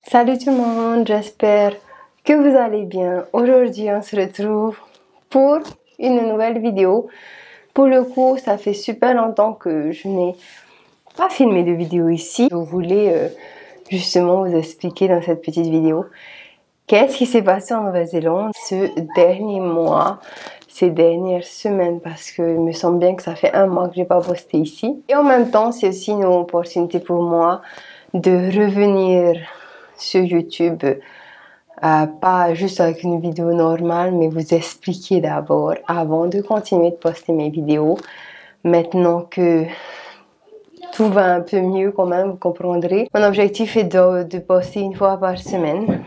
Salut tout le monde, j'espère que vous allez bien. Aujourd'hui, on se retrouve pour une nouvelle vidéo. Pour le coup, ça fait super longtemps que je n'ai pas filmé de vidéo ici. Je voulais justement vous expliquer dans cette petite vidéo qu'est-ce qui s'est passé en Nouvelle-Zélande ce dernier mois, ces dernières semaines, parce que il me semble bien que ça fait un mois que je n'ai pas posté ici. Et en même temps, c'est aussi une opportunité pour moi de revenir sur YouTube, pas juste avec une vidéo normale, mais vous expliquer d'abord avant de continuer de poster mes vidéos. Maintenant que tout va un peu mieux quand même, vous comprendrez. Mon objectif est de poster une fois par semaine.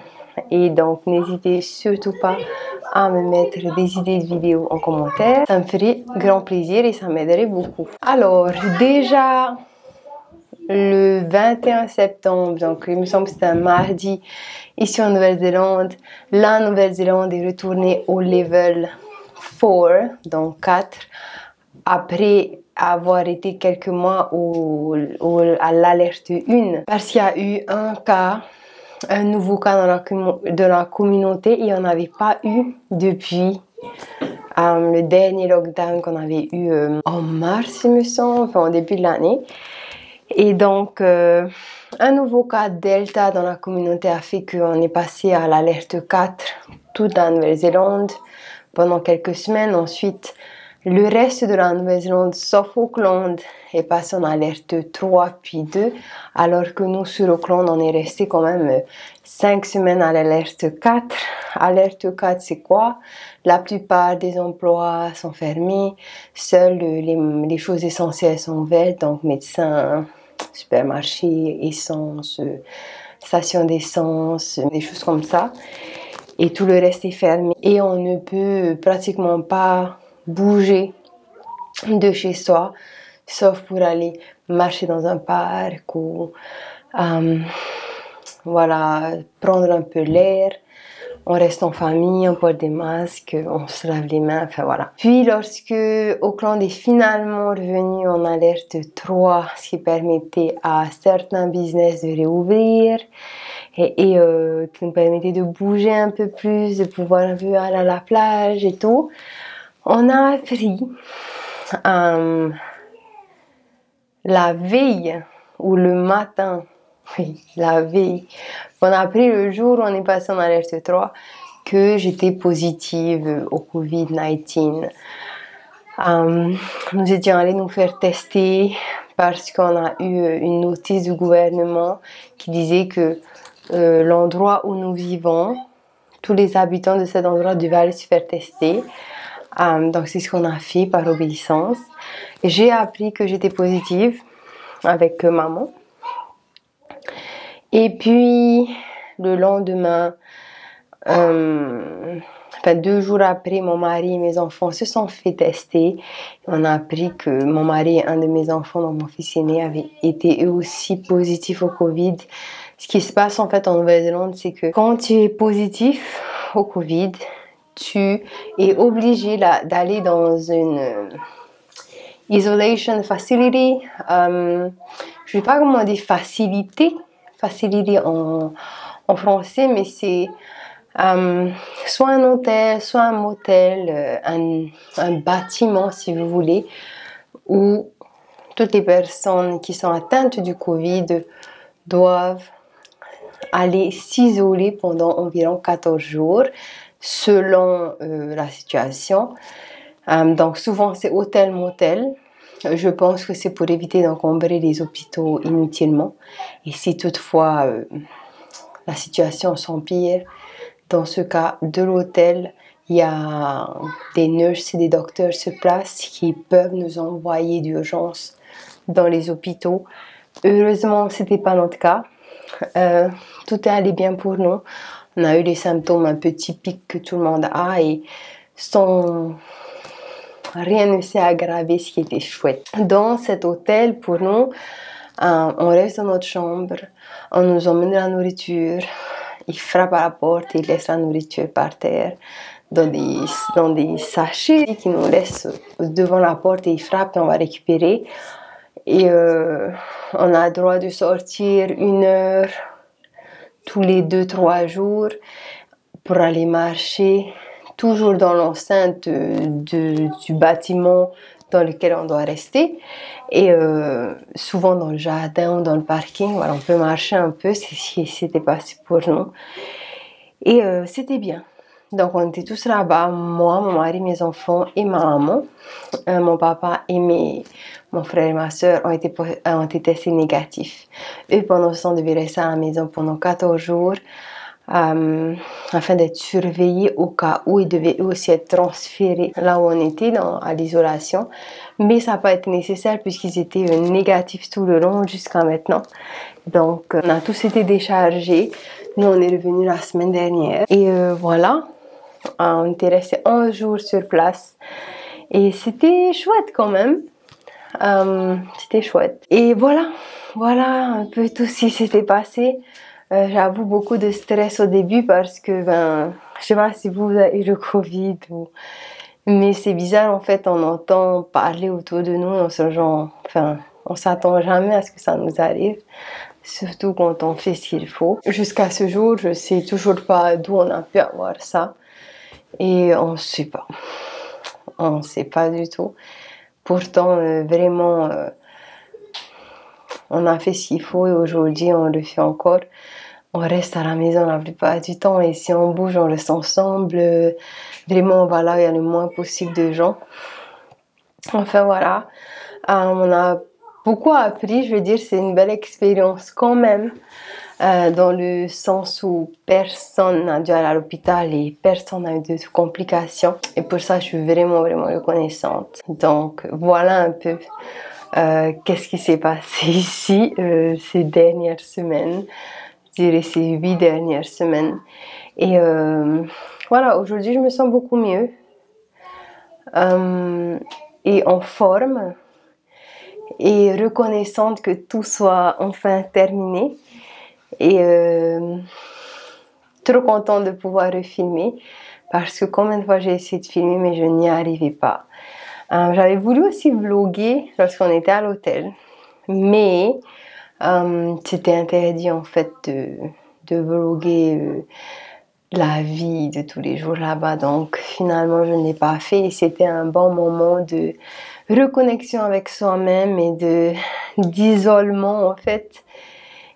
Et donc, n'hésitez surtout pas à me mettre des idées de vidéos en commentaire. Ça me ferait grand plaisir et ça m'aiderait beaucoup. Alors, déjà, le 21 septembre, donc il me semble que c'était un mardi, ici en Nouvelle-Zélande, la Nouvelle-Zélande est retournée au level 4, donc 4, après avoir été quelques mois à l'alerte 1, parce qu'il y a eu un nouveau cas dans la communauté, et il n'y en avait pas eu depuis le dernier lockdown qu'on avait eu en mars, il me semble, enfin au début de l'année. Et donc, un nouveau cas Delta dans la communauté a fait qu'on est passé à l'alerte 4, toute la Nouvelle-Zélande, pendant quelques semaines. Ensuite, le reste de la Nouvelle-Zélande, sauf Auckland, est passé en alerte 3 puis 2, alors que nous, sur Auckland, on est resté quand même 5 semaines à l'alerte 4. Alerte 4, c'est quoi? La plupart des emplois sont fermés, seules les choses essentielles sont ouvertes, donc médecins, supermarché, essence, station d'essence, des choses comme ça. Et tout le reste est fermé. Et on ne peut pratiquement pas bouger de chez soi, sauf pour aller marcher dans un parc ou voilà, prendre un peu l'air. On reste en famille, on porte des masques, on se lave les mains, enfin voilà. Puis lorsque Auckland est finalement revenu en alerte 3, ce qui permettait à certains business de réouvrir et qui nous permettait de bouger un peu plus, de pouvoir un peu aller à la plage et tout, on a appris la veille ou le matin, oui, la veille, on a appris le jour où on est passé en alerte 3 que j'étais positive au Covid-19. Nous étions allés nous faire tester parce qu'on a eu une notice du gouvernement qui disait que l'endroit où nous vivons, tous les habitants de cet endroit devaient aller se faire tester. Donc c'est ce qu'on a fait par obéissance. J'ai appris que j'étais positive avec maman. Et puis le lendemain, enfin 2 jours après, mon mari et mes enfants se sont fait tester. On a appris que mon mari et un de mes enfants, donc mon fils aîné, avaient été eux aussi positifs au Covid. Ce qui se passe en fait en Nouvelle-Zélande, c'est que quand tu es positif au Covid, tu es obligé d'aller dans une isolation facility. Je ne sais pas comment on dit facilité en français, mais c'est soit un hôtel, soit un motel, un bâtiment si vous voulez, où toutes les personnes qui sont atteintes du Covid doivent aller s'isoler pendant environ 14 jours selon la situation. Donc souvent c'est hôtel-motel. Je pense que c'est pour éviter d'encombrer les hôpitaux inutilement. Et si toutefois la situation s'empire, dans ce cas de l'hôtel, il y a des nurses et des docteurs sur place qui peuvent nous envoyer d'urgence dans les hôpitaux. Heureusement, ce n'était pas notre cas. Tout est allé bien pour nous. On a eu les symptômes un peu typiques que tout le monde a et rien ne s'est aggravé, ce qui était chouette. Dans cet hôtel, pour nous, on reste dans notre chambre, on nous emmène de la nourriture, ils frappent à la porte et ils laissent la nourriture par terre dans des sachets qui nous laissent devant la porte et ils frappent et on va récupérer. Et on a le droit de sortir 1 heure tous les 2-3 jours pour aller marcher, toujours dans l'enceinte du bâtiment dans lequel on doit rester, et souvent dans le jardin ou dans le parking. Voilà, on peut marcher un peu, c'est ce qui s'était passé pour nous, et c'était bien. Donc on était tous là-bas, moi, mon mari, mes enfants et ma maman. Mon papa et mon frère et ma soeur ont été testés négatifs. Eux, pendant ce temps, devaient rester à la maison pendant 14 jours afin d'être surveillés au cas où ils devaient eux aussi être transférés là où on était, à l'isolation. Mais ça n'a pas été nécessaire puisqu'ils étaient négatifs tout le long jusqu'à maintenant. Donc on a tous été déchargés. Nous, on est revenus la semaine dernière. Et voilà, on était restés 11 jours sur place. Et c'était chouette quand même. C'était chouette. Et voilà un peu tout ce qui s'était passé. J'avoue beaucoup de stress au début parce que, je sais pas si vous avez eu le Covid mais c'est bizarre en fait, on entend parler autour de nous, on s'attend jamais à ce que ça nous arrive, surtout quand on fait ce qu'il faut. Jusqu'à ce jour, je sais toujours pas d'où on a pu avoir ça et on sait pas du tout. Pourtant, vraiment, on a fait ce qu'il faut et aujourd'hui on le fait encore. On reste à la maison la plupart du temps et si on bouge, on reste ensemble. Vraiment, voilà, il y a le moins possible de gens. Enfin voilà, on a beaucoup appris, je veux dire, c'est une belle expérience quand même. Dans le sens où personne n'a dû aller à l'hôpital et personne n'a eu de complications. Et pour ça, je suis vraiment reconnaissante. Donc, voilà un peu qu'est-ce qui s'est passé ici ces dernières semaines. Je dirais ces 8 dernières semaines. Et voilà, aujourd'hui, je me sens beaucoup mieux. Et en forme. Et reconnaissante que tout soit enfin terminé. Et trop contente de pouvoir refilmer parce que combien de fois j'ai essayé de filmer mais je n'y arrivais pas. J'avais voulu aussi vlogger lorsqu'on était à l'hôtel, mais c'était interdit en fait de vlogger la vie de tous les jours là-bas, donc finalement je ne l'ai pas fait et c'était un bon moment de reconnexion avec soi-même et d'isolement en fait.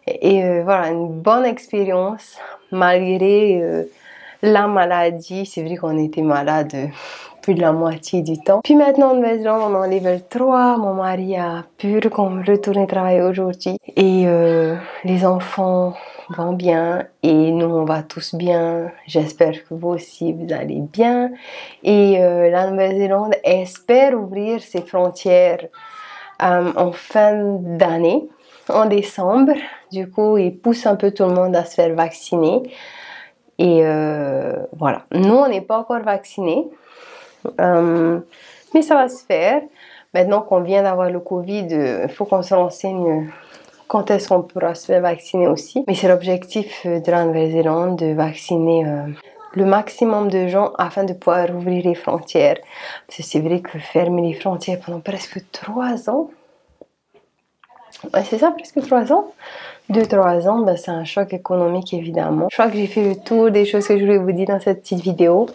Et voilà, une bonne expérience malgré la maladie. C'est vrai qu'on était malade plus de la moitié du temps. Puis maintenant en Nouvelle-Zélande, on est en level 3. Mon mari a pu retourner travailler aujourd'hui. Et les enfants vont bien et nous on va tous bien. J'espère que vous aussi vous allez bien. Et la Nouvelle-Zélande espère ouvrir ses frontières en fin d'année. En décembre, du coup, il pousse un peu tout le monde à se faire vacciner. Et voilà. Nous, on n'est pas encore vaccinés. Mais ça va se faire. Maintenant qu'on vient d'avoir le Covid, il faut qu'on se renseigne quand est-ce qu'on pourra se faire vacciner aussi. Mais c'est l'objectif de la Nouvelle-Zélande de vacciner le maximum de gens afin de pouvoir ouvrir les frontières. Parce que c'est vrai que fermer les frontières pendant presque 3 ans, c'est ça, presque 3 ans. 2-3 ans, c'est un choc économique évidemment. Je crois que j'ai fait le tour des choses que je voulais vous dire dans cette petite vidéo.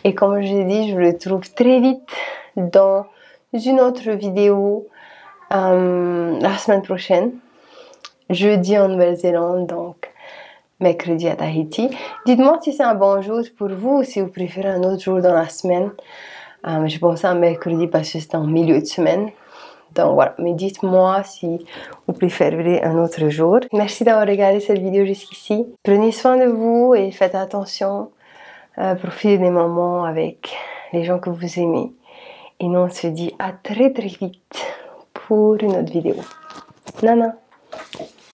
Et comme je l'ai dit, je vous retrouve très vite dans une autre vidéo la semaine prochaine. Jeudi en Nouvelle-Zélande, donc mercredi à Tahiti. Dites-moi si c'est un bon jour pour vous ou si vous préférez un autre jour dans la semaine. Je pensais à mercredi parce que c'était en milieu de semaine. Donc voilà, mais dites-moi si vous préférez un autre jour. Merci d'avoir regardé cette vidéo jusqu'ici. Prenez soin de vous et faites attention. Profitez des moments avec les gens que vous aimez. Et nous on se dit à très vite pour une autre vidéo. Nana!